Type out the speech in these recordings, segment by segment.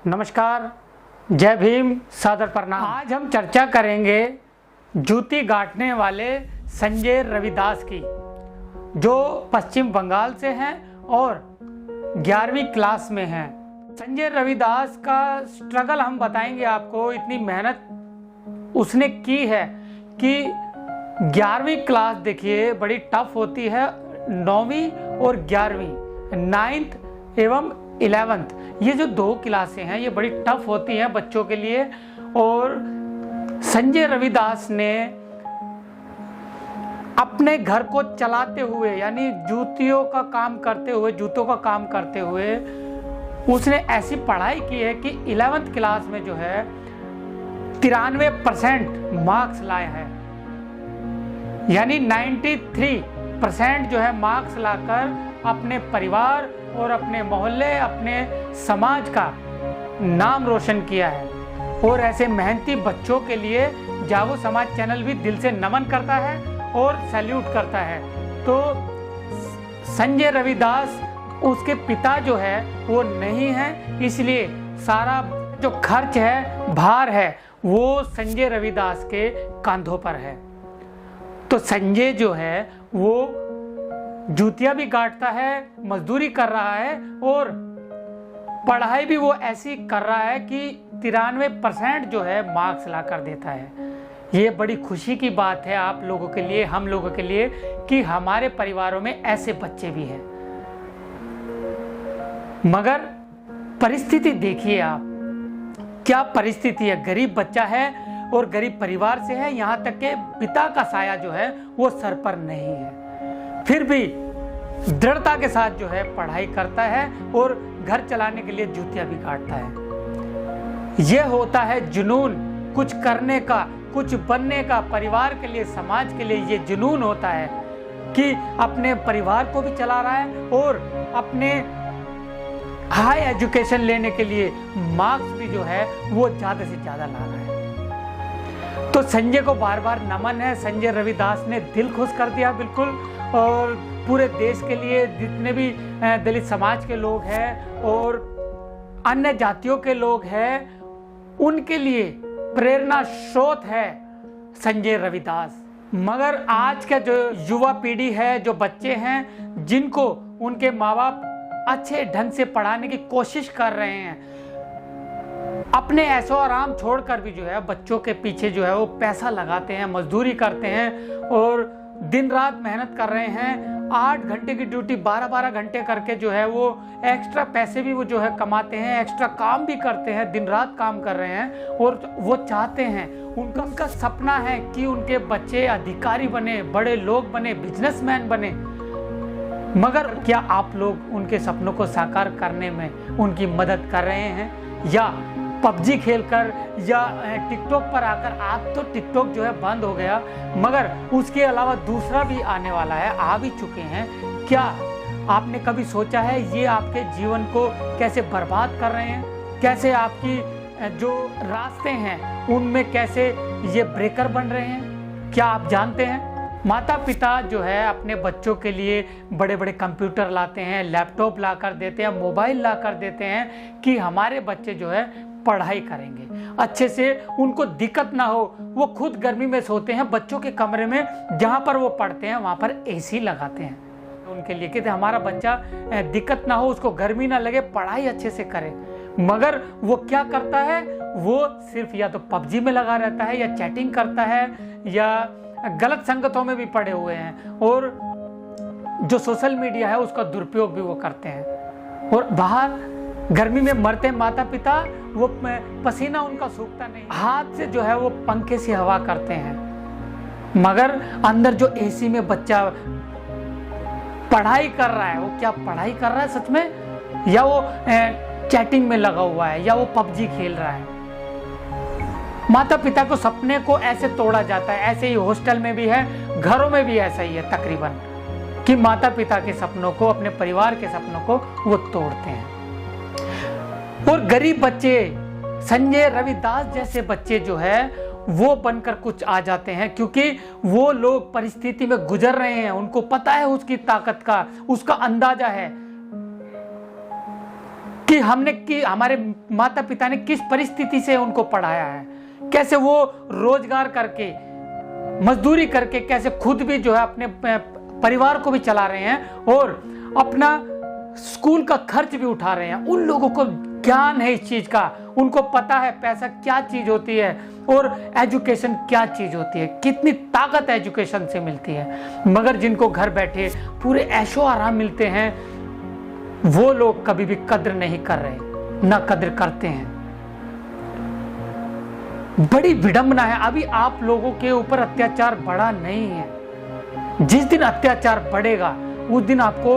नमस्कार, जय भीम, सादर प्रणाम। आज हम चर्चा करेंगे जूती गांठने वाले संजय रविदास की, जो पश्चिम बंगाल से हैं और 11वीं क्लास में हैं। संजय रविदास का स्ट्रगल हम बताएंगे आपको। इतनी मेहनत उसने की है कि 11वीं क्लास देखिए बड़ी टफ होती है। 9वीं और 11वीं, 9th एवं 11th, ये जो दो क्लासें हैं ये बड़ी टफ होती हैं बच्चों के लिए। और संजय रविदास ने अपने घर को चलाते हुए, यानी जूतियों का काम करते हुए, जूतों का काम करते हुए उसने ऐसी पढ़ाई की है कि 11th क्लास में जो है 93% मार्क्स लाए हैं, यानी 93% जो है मार्क्स लाकर अपने परिवार और अपने मोहल्ले, अपने समाज का नाम रोशन किया है। और ऐसे मेहनती बच्चों के लिए जागो समाज चैनल भी दिल से नमन करता है और सैल्यूट करता है। तो संजय रविदास, उसके पिता जो है वो नहीं है, इसलिए सारा जो खर्च है, भार है, वो संजय रविदास के कंधों पर है। तो संजय जो है वो जूतियां भी गांठता है, मजदूरी कर रहा है और पढ़ाई भी वो ऐसी कर रहा है कि 93% जो है मार्क्स ला कर देता है। ये बड़ी खुशी की बात है आप लोगों के लिए, हम लोगों के लिए, कि हमारे परिवारों में ऐसे बच्चे भी हैं। मगर परिस्थिति देखिए आप, क्या परिस्थिति है। गरीब बच्चा है और गरीब परिवार से है, यहाँ तक के पिता का साया जो है वो सर पर नहीं है, फिर भी दृढ़ता के साथ जो है पढ़ाई करता है और घर चलाने के लिए जूतियां भी काटता है। यह होता है जुनून, कुछ करने का, कुछ बनने का, परिवार के लिए, समाज के लिए ये जुनून होता है कि अपने परिवार को भी चला रहा है और अपने हाई एजुकेशन लेने के लिए मार्क्स भी जो है वो ज्यादा से ज्यादा ला रहा है। तो संजय को बार बार नमन है। संजय रविदास ने दिल खुश कर दिया बिल्कुल, और पूरे देश के लिए जितने भी दलित समाज के लोग हैं और अन्य जातियों के लोग हैं, उनके लिए प्रेरणा स्रोत है संजय रविदास। मगर आज का जो युवा पीढ़ी है, जो बच्चे हैं, जिनको उनके माँ बाप अच्छे ढंग से पढ़ाने की कोशिश कर रहे हैं, अपने ऐशो आराम छोड़कर भी जो है बच्चों के पीछे जो है वो पैसा लगाते हैं, मजदूरी करते हैं और दिन रात मेहनत कर रहे हैं। 8 घंटे की ड्यूटी 12-12 घंटे करके जो है वो एक्स्ट्रा पैसे भी वो जो है कमाते हैं, एक्स्ट्रा काम भी करते हैं, दिन रात काम कर रहे हैं। और वो चाहते हैं, उनका सपना है कि उनके बच्चे अधिकारी बने, बड़े लोग बने, बिजनेसमैन बने। मगर क्या आप लोग उनके सपनों को साकार करने में उनकी मदद कर रहे हैं, या पबजी खेलकर या टिकटॉक पर आकर? आप तो टिकटॉक जो है बंद हो गया, मगर उसके अलावा दूसरा भी आने वाला है, आ भी चुके हैं। क्या आपने कभी सोचा है ये आपके जीवन को कैसे बर्बाद कर रहे हैं, कैसे आपकी जो रास्ते हैं उनमें कैसे ये ब्रेकर बन रहे हैं? क्या आप जानते हैं? माता पिता जो है अपने बच्चों के लिए बड़े बड़े कंप्यूटर लाते हैं, लैपटॉप ला कर देते हैं, मोबाइल ला कर देते हैं कि हमारे बच्चे जो है पढ़ाई करेंगे अच्छे से, उनको दिक्कत ना हो। वो खुद गर्मी में सोते हैं बच्चों के कमरे में, जहाँ पर वो पढ़ते हैं वहाँ पर एसी लगाते हैं उनके लिए, कि हमारा बच्चा दिक्कत ना हो, उसको गर्मी ना लगे, पढ़ाई अच्छे से करे। मगर वो क्या करता है, वो सिर्फ या तो पबजी में लगा रहता है, या चैटिंग करता है, या गलत संगतों में भी पड़े हुए हैं, और जो सोशल मीडिया है उसका दुरुपयोग भी वो करते हैं। और बाहर गर्मी में मरते माता पिता, वो पसीना उनका सूखता नहीं, हाथ से जो है वो पंखे से हवा करते हैं। मगर अंदर जो एसी में बच्चा पढ़ाई कर रहा है, वो क्या पढ़ाई कर रहा है सच में, या वो चैटिंग में लगा हुआ है, या वो पबजी खेल रहा है? माता पिता को सपने को ऐसे तोड़ा जाता है। ऐसे ही हॉस्टल में भी है, घरों में भी ऐसा ही है तकरीबन, कि माता पिता के सपनों को, अपने परिवार के सपनों को वो तोड़ते हैं। और गरीब बच्चे, संजय रविदास जैसे बच्चे जो है वो बनकर कुछ आ जाते हैं, क्योंकि वो लोग परिस्थिति में गुजर रहे हैं, उनको पता है उसकी ताकत का, उसका अंदाजा है। कि हमारे माता पिता ने किस परिस्थिति से उनको पढ़ाया है, कैसे वो रोजगार करके मजदूरी करके कैसे खुद भी जो है अपने परिवार को भी चला रहे हैं और अपना स्कूल का खर्च भी उठा रहे हैं। उन लोगों को ज्ञान है इस चीज का, उनको पता है पैसा क्या चीज होती है और एजुकेशन क्या चीज होती है, कितनी ताकत एजुकेशन से मिलती है। मगर जिनको घर बैठे पूरे ऐशो आराम मिलते हैं, वो लोग कभी भी कद्र नहीं कर रहे, ना कद्र करते हैं। बड़ी विडंबना है। अभी आप लोगों के ऊपर अत्याचार बढ़ा नहीं है। जिस दिन अत्याचार बढ़ेगा उस दिन आपको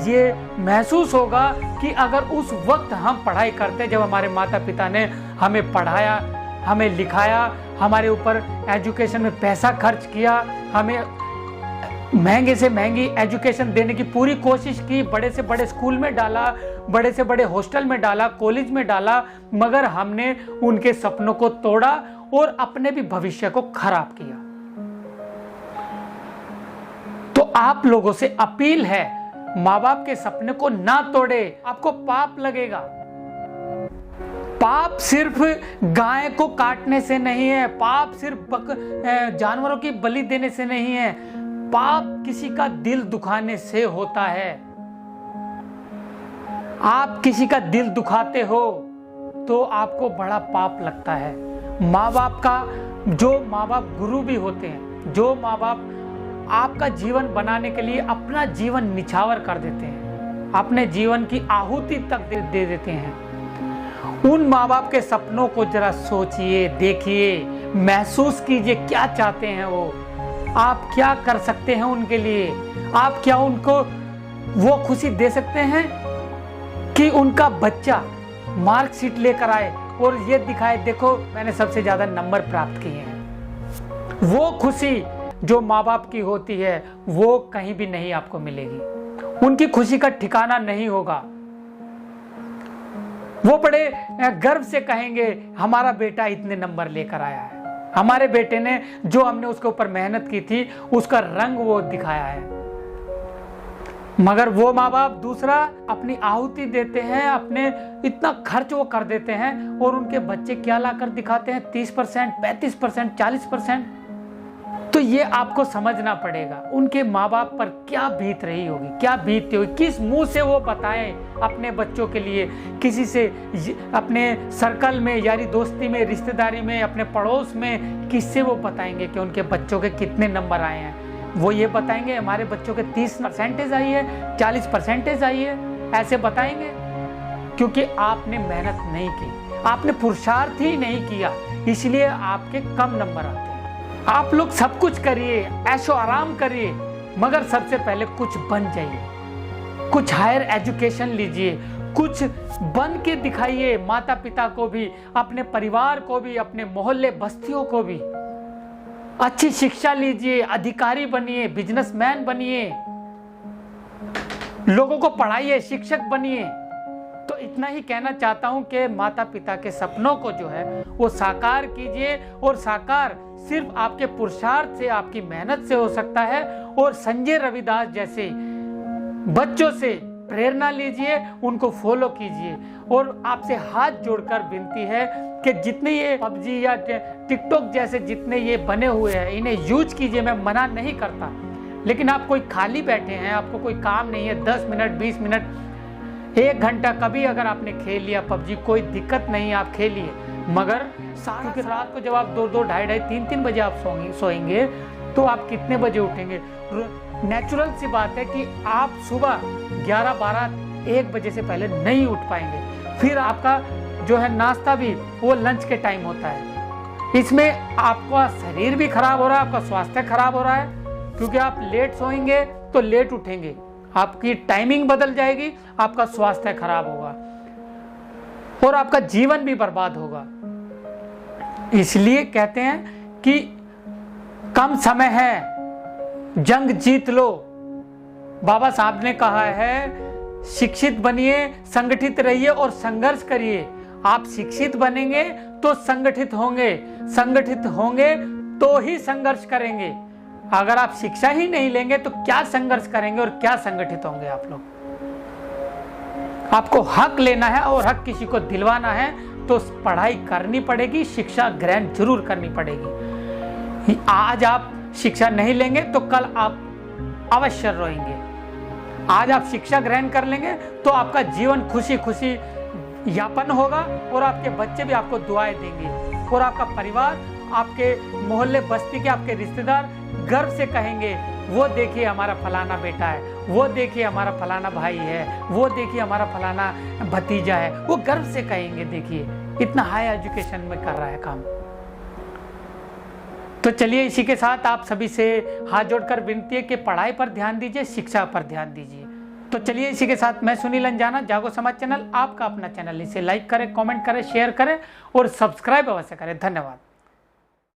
ये महसूस होगा कि अगर उस वक्त हम पढ़ाई करते, जब हमारे माता पिता ने हमें पढ़ाया, हमें लिखाया, हमारे ऊपर एजुकेशन में पैसा खर्च किया, हमें महंगे से महंगी एजुकेशन देने की पूरी कोशिश की, बड़े से बड़े स्कूल में डाला, बड़े से बड़े हॉस्टल में डाला, कॉलेज में डाला, मगर हमने उनके सपनों को तोड़ा और अपने भी भविष्य को खराब किया। तो आप लोगों से अपील है, माँ बाप के सपने को ना तोड़े, आपको पाप लगेगा। पाप सिर्फ गाय को काटने से नहीं है, पाप सिर्फ जानवरों की बलि देने से नहीं है, पाप किसी का दिल दुखाने से होता है। आप किसी का दिल दुखाते हो तो आपको बड़ा पाप लगता है। माँ बाप का, जो माँ बाप गुरु भी होते हैं, जो माँ बाप आपका जीवन बनाने के लिए अपना जीवन निछावर कर देते हैं, अपने जीवन की आहुति तक दे देते हैं, उन माँ बाप के सपनों को जरा सोचिए, देखिए, महसूस कीजिए क्या चाहते हैं वो, आप क्या कर सकते हैं उनके लिए। आप क्या उनको वो खुशी दे सकते हैं कि उनका बच्चा मार्कशीट लेकर आए और ये दिखाए, देखो मैंने सबसे ज्यादा नंबर प्राप्त किए हैं। वो खुशी जो माँ बाप की होती है वो कहीं भी नहीं आपको मिलेगी। उनकी खुशी का ठिकाना नहीं होगा। वो बड़े गर्व से कहेंगे हमारा बेटा इतने नंबर लेकर आया है, हमारे बेटे ने जो हमने उसके ऊपर मेहनत की थी उसका रंग वो दिखाया है। मगर वो माँ बाप दूसरा अपनी आहुति देते हैं, अपने इतना खर्च वो कर देते हैं और उनके बच्चे क्या लाकर दिखाते हैं, 30%, 35%, 40%। तो ये आपको समझना पड़ेगा उनके माँ बाप पर क्या बीत रही होगी, क्या बीतती होगी, किस मुंह से वो बताएं अपने बच्चों के लिए, किसी से अपने सर्कल में, यारी दोस्ती में, रिश्तेदारी में, अपने पड़ोस में, किससे वो बताएंगे कि उनके बच्चों के कितने नंबर आए हैं। वो ये बताएंगे हमारे बच्चों के 30% आई है, 40% आई है, ऐसे बताएंगे, क्योंकि आपने मेहनत नहीं की, आपने पुरुषार्थ ही नहीं किया, इसलिए आपके कम नंबर आते हैं। आप लोग सब कुछ करिए, ऐशो आराम करिए, मगर सबसे पहले कुछ बन जाइए, कुछ हायर एजुकेशन लीजिए, कुछ बन के दिखाइए, माता पिता को भी, अपने परिवार को भी, अपने मोहल्ले बस्तियों को भी। अच्छी शिक्षा लीजिए, अधिकारी बनिए, बिजनेसमैन बनिए, लोगों को पढ़ाइए, शिक्षक बनिए। तो इतना ही कहना चाहता हूं कि माता पिता के सपनों को जो है वो साकार कीजिए, और साकार सिर्फ आपके पुरुषार्थ से, आपकी मेहनत से हो सकता है। और संजय रविदास जैसे बच्चों से प्रेरणा लीजिए, उनको फॉलो कीजिए। और आपसे हाथ जोड़कर विनती है कि जितने ये पबजी या टिकटॉक जैसे जितने ये बने हुए हैं इन्हें यूज कीजिए, मैं मना नहीं करता। लेकिन आप कोई खाली बैठे हैं, आपको कोई काम नहीं है, 10 मिनट, 20 मिनट, 1 घंटा कभी अगर आपने खेल लिया पबजी, कोई दिक्कत नहीं, आप खेलिए। मगर क्योंकि रात को जब आप 2-2, 2:30, 3-3 बजे आप सोएंगे तो आप कितने बजे उठेंगे? नेचुरल सी बात है कि आप सुबह 11, 12, 1 बजे से पहले नहीं उठ पाएंगे। फिर आपका जो है नाश्ता भी वो लंच के टाइम होता है। इसमें आपका शरीर भी खराब हो रहा है, आपका स्वास्थ्य खराब हो रहा है, क्योंकि आप लेट सोएंगे तो लेट उठेंगे, आपकी टाइमिंग बदल जाएगी, आपका स्वास्थ्य खराब होगा और आपका जीवन भी बर्बाद होगा। इसलिए कहते हैं कि कम समय है, जंग जीत लो। बाबा साहब ने कहा है शिक्षित बनिए, संगठित रहिए और संघर्ष करिए। आप शिक्षित बनेंगे तो संगठित होंगे, संगठित होंगे तो ही संघर्ष करेंगे। अगर आप शिक्षा ही नहीं लेंगे तो क्या संघर्ष करेंगे और क्या संगठित होंगे आप लोग? आपको हक लेना है और हक किसी को दिलवाना है तो पढ़ाई करनी पड़ेगी, शिक्षा ग्रहण जरूर करनी पड़ेगी। आज आप शिक्षा नहीं लेंगे तो कल आप अवश्य रोएंगे। आज आप शिक्षा ग्रहण कर लेंगे तो आपका जीवन खुशी खुशी यापन होगा और आपके बच्चे भी आपको दुआएं देंगे और आपका परिवार, आपके मोहल्ले बस्ती के आपके रिश्तेदार गर्व से कहेंगे, वो देखिए हमारा फलाना बेटा है, वो देखिए हमारा फलाना भाई है, वो देखिए हमारा फलाना भतीजा है। वो गर्व से कहेंगे, देखिए इतना हाई एजुकेशन में कर रहा है काम। तो चलिए इसी के साथ आप सभी से हाथ जोड़कर विनती है कि पढ़ाई पर ध्यान दीजिए, शिक्षा पर ध्यान दीजिए। तो चलिए इसी के साथ मैं सुनील अंजाना, जागो समाज चैनल आपका अपना चैनल, इसे लाइक करें, कमेंट करें, शेयर करें और सब्सक्राइब अवश्य करें। धन्यवाद।